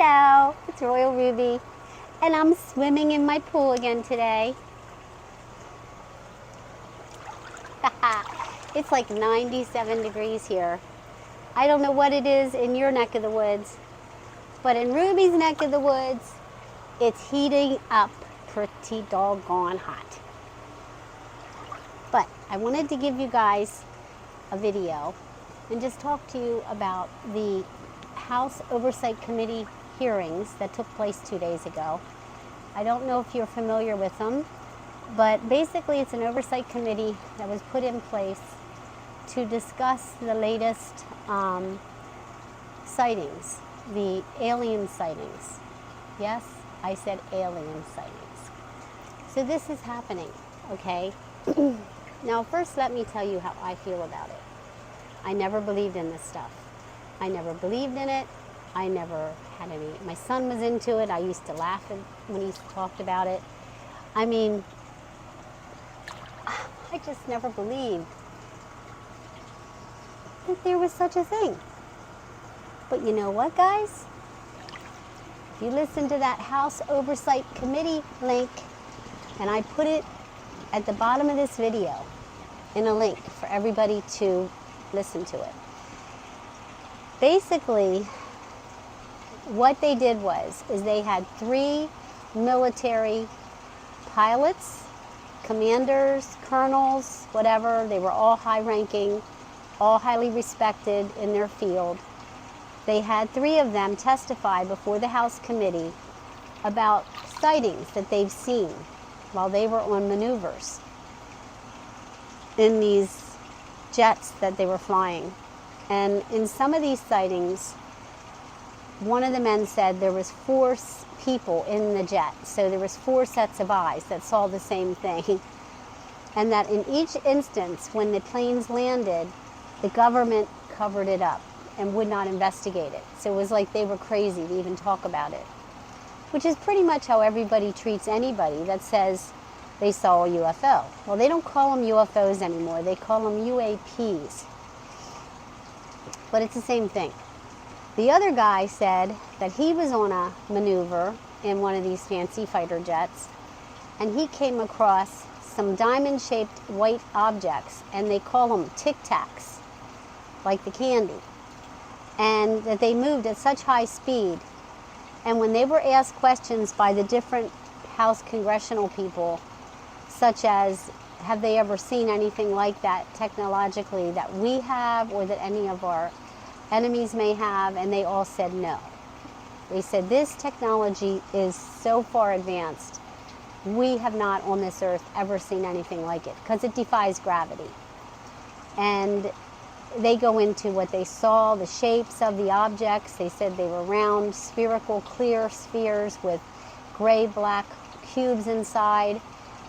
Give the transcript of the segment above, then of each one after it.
Hello, it's Royal Ruby, and I'm swimming in my pool again today. It's like 97 degrees here. I don't know what it is in your neck of the woods, but in Ruby's neck of the woods, it's heating up pretty doggone hot. But I wanted to give you guys a video and just talk to you about the House Oversight Committee hearings that took place 2 days ago. I don't know if you're familiar with them, but basically it's an oversight committee that was put in place to discuss the latest sightings, the alien sightings. Yes, I said alien sightings. So this is happening, okay? Now first let me tell you how I feel about it. I never believed in this stuff. I never believed in it. I never had any. My son was into it. I used to laugh when he talked about it. I mean, I just never believed that there was such a thing. But you know what, guys? If you listen to that House Oversight Committee link, and I put it at the bottom of this video in a link for everybody to listen to it. Basically, what they did is they had 3 military pilots, commanders, colonels, whatever. They were all high-ranking, all highly respected in their field. They had 3 of them testify before the House committee about sightings that they've seen while they were on maneuvers in these jets that they were flying. And in some of these sightings, one of the men said there was 4 people in the jet. So there was 4 sets of eyes that saw the same thing. And that in each instance, when the planes landed, the government covered it up and would not investigate it. So it was like they were crazy to even talk about it. Which is pretty much how everybody treats anybody that says they saw a UFO. Well, they don't call them UFOs anymore. They call them UAPs. But it's the same thing. The other guy said that he was on a maneuver in one of these fancy fighter jets, and he came across some diamond-shaped white objects, and they call them Tic Tacs, like the candy, and that they moved at such high speed. And when they were asked questions by the different House congressional people, such as, have they ever seen anything like that technologically that we have or that any of our enemies may have, and they all said no. They said this technology is so far advanced, we have not on this earth ever seen anything like it, because it defies gravity. And they go into what they saw, the shapes of the objects. They said they were round, spherical, clear spheres with gray-black cubes inside,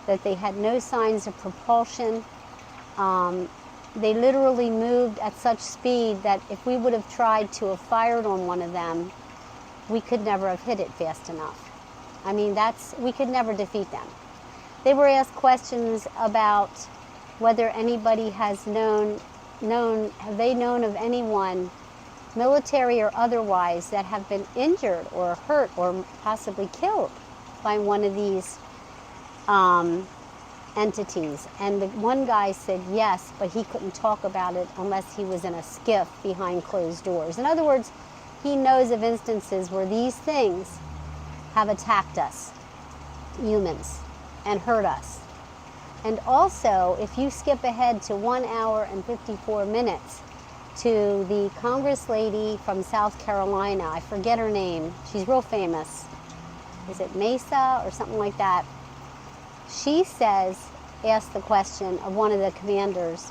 that they had no signs of propulsion. They literally moved at such speed that if we would have tried to have fired on one of them, we could never have hit it fast enough. I mean, we could never defeat them. They were asked questions about whether anybody has have they known of anyone, military or otherwise, that have been injured or hurt or possibly killed by one of these entities. And the one guy said yes, but he couldn't talk about it unless he was in a skiff behind closed doors. In other words, he knows of instances where these things have attacked us, humans, and hurt us. And also, if you skip ahead to 1 hour and 54 minutes to the Congress lady from South Carolina, I forget her name, she's real famous. Is it Mesa or something like that? She asked the question of one of the commanders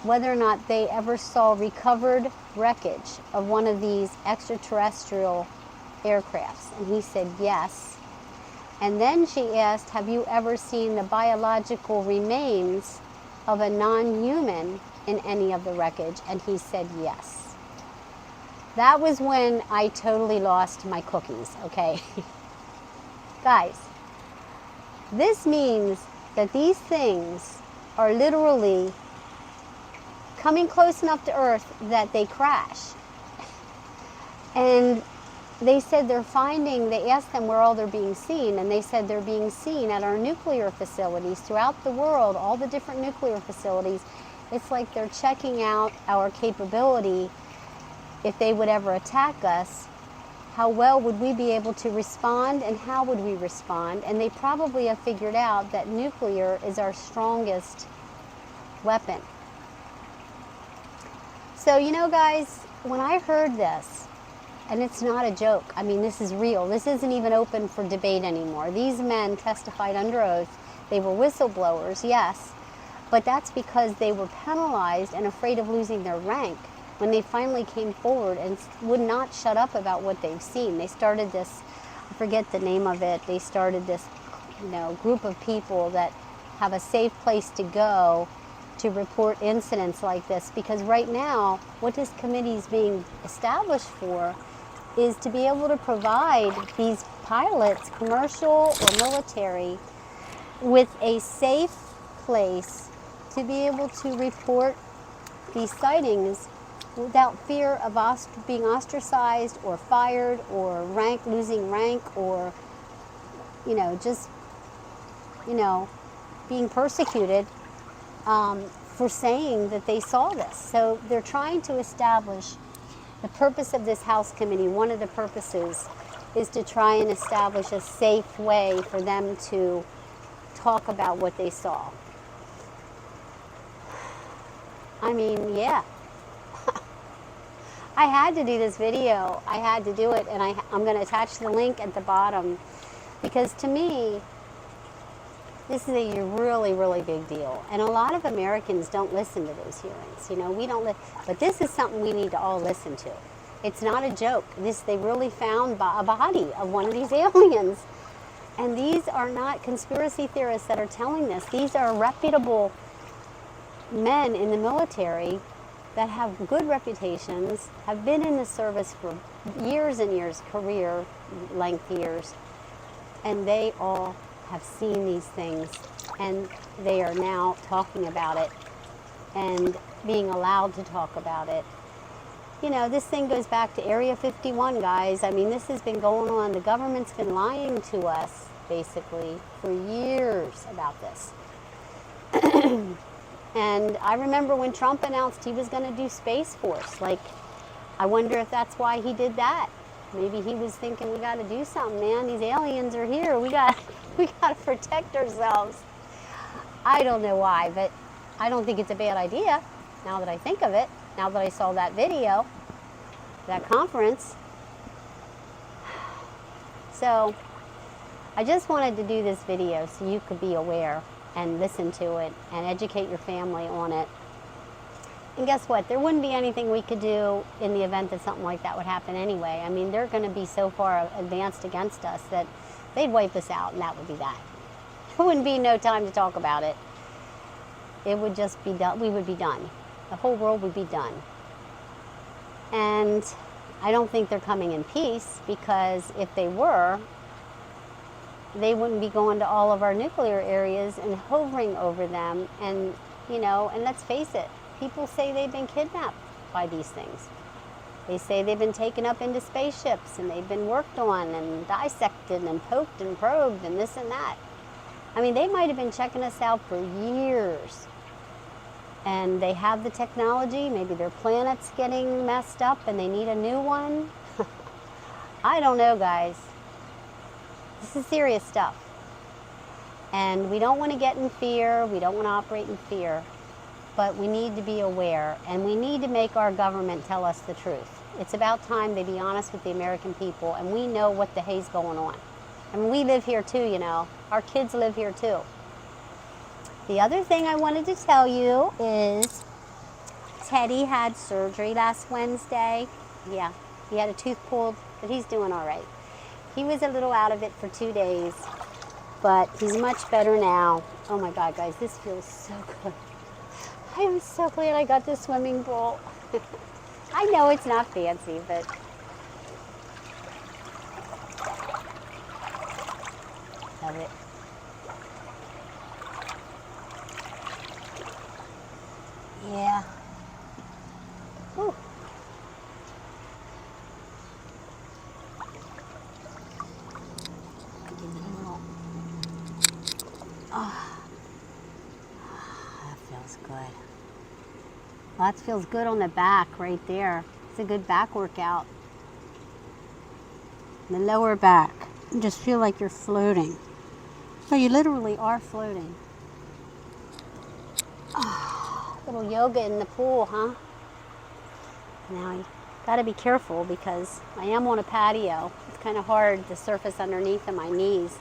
whether or not they ever saw recovered wreckage of one of these extraterrestrial aircrafts. And he said yes. And then she asked, have you ever seen the biological remains of a non-human in any of the wreckage? And he said yes. That was when I totally lost my cookies, okay? Guys, this means that these things are literally coming close enough to Earth that they crash. And they said they're finding, they asked them where all they're being seen, and they said they're being seen at our nuclear facilities throughout the world, all the different nuclear facilities. It's like they're checking out our capability. If they would ever attack us, how well would we be able to respond, and how would we respond? And they probably have figured out that nuclear is our strongest weapon. So, you know, guys, when I heard this, and it's not a joke, I mean, this is real. This isn't even open for debate anymore. These men testified under oath. They were whistleblowers, yes, but that's because they were penalized and afraid of losing their rank when they finally came forward and would not shut up about what they've seen. They started this, I forget the name of it, they started this, you know, group of people that have a safe place to go to report incidents like this, because right now what this committee is being established for is to be able to provide these pilots, commercial or military, with a safe place to be able to report these sightings without fear of being ostracized or fired or losing rank, or, you know, just, you know, being persecuted for saying that they saw this. So they're trying to establish the purpose of this House committee. One of the purposes is to try and establish a safe way for them to talk about what they saw. I mean, yeah. I had to do this video. I had to do it, and I'm going to attach the link at the bottom, because to me, this is a really, really big deal. And a lot of Americans don't listen to those hearings. You know, we don't, but this is something we need to all listen to. It's not a joke. They really found a body of one of these aliens. And these are not conspiracy theorists that are telling this. These are reputable men in the military that have good reputations, have been in the service for years and years, career length years, and they all have seen these things, and they are now talking about it and being allowed to talk about it. You know, this thing goes back to Area 51, guys. I mean, this has been going on. The government's been lying to us, basically, for years about this. And I remember when Trump announced he was going to do Space Force. Like, I wonder if that's why he did that. Maybe he was thinking, we got to do something, man. These aliens are here. We got to protect ourselves. I don't know why, but I don't think it's a bad idea now that I think of it, now that I saw that video, that conference. So I just wanted to do this video so you could be aware and listen to it and educate your family on it. And guess what? There wouldn't be anything we could do in the event that something like that would happen anyway. I mean, they're going to be so far advanced against us that they'd wipe us out, and that would be that. There wouldn't be no time to talk about it. It would just be done. We would be done. The whole world would be done. And I don't think they're coming in peace, because if they were, they wouldn't be going to all of our nuclear areas and hovering over them. And, you know, and let's face it, people say they've been kidnapped by these things. They say they've been taken up into spaceships, and they've been worked on and dissected and poked and probed and this and that. I mean, they might have been checking us out for years. And they have the technology. Maybe their planet's getting messed up and they need a new one. I don't know, guys. This is serious stuff. And we don't want to get in fear. We don't want to operate in fear. But we need to be aware, and we need to make our government tell us the truth. It's about time they be honest with the American people, and we know what the hell's going on. I mean, we live here too, you know. Our kids live here too. The other thing I wanted to tell you is Teddy had surgery last Wednesday. Yeah, he had a tooth pulled, but he's doing all right. He was a little out of it for 2 days, but he's much better now. Oh my God, guys, this feels so good. I am so glad I got this swimming pool. I know it's not fancy, but love it. Yeah. Ooh. That feels good on the back right there. It's a good back workout. The lower back. You just feel like you're floating. So you literally are floating. Oh, little yoga in the pool, huh? Now you gotta be careful because I am on a patio. It's kind of hard, the surface underneath of my knees,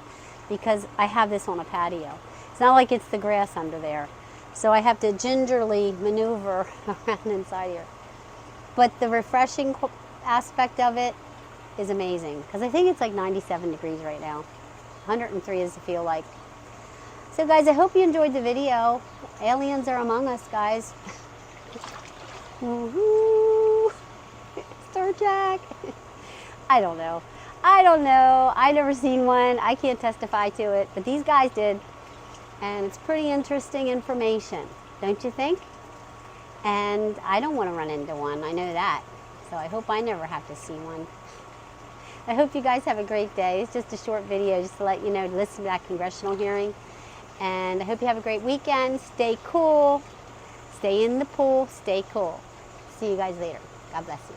because I have this on a patio. It's not like it's the grass under there. So I have to gingerly maneuver around inside here. But the refreshing aspect of it is amazing, because I think it's like 97 degrees right now. 103 is to feel like. So guys, I hope you enjoyed the video. Aliens are among us, guys. Woohoo! Star Trek. I don't know. I never seen one. I can't testify to it, but these guys did. And it's pretty interesting information, don't you think? And I don't want to run into one, I know that. So I hope I never have to see one. I hope you guys have a great day. It's just a short video just to let you know to listen to that congressional hearing. And I hope you have a great weekend. Stay cool. Stay in the pool. Stay cool. See you guys later. God bless you.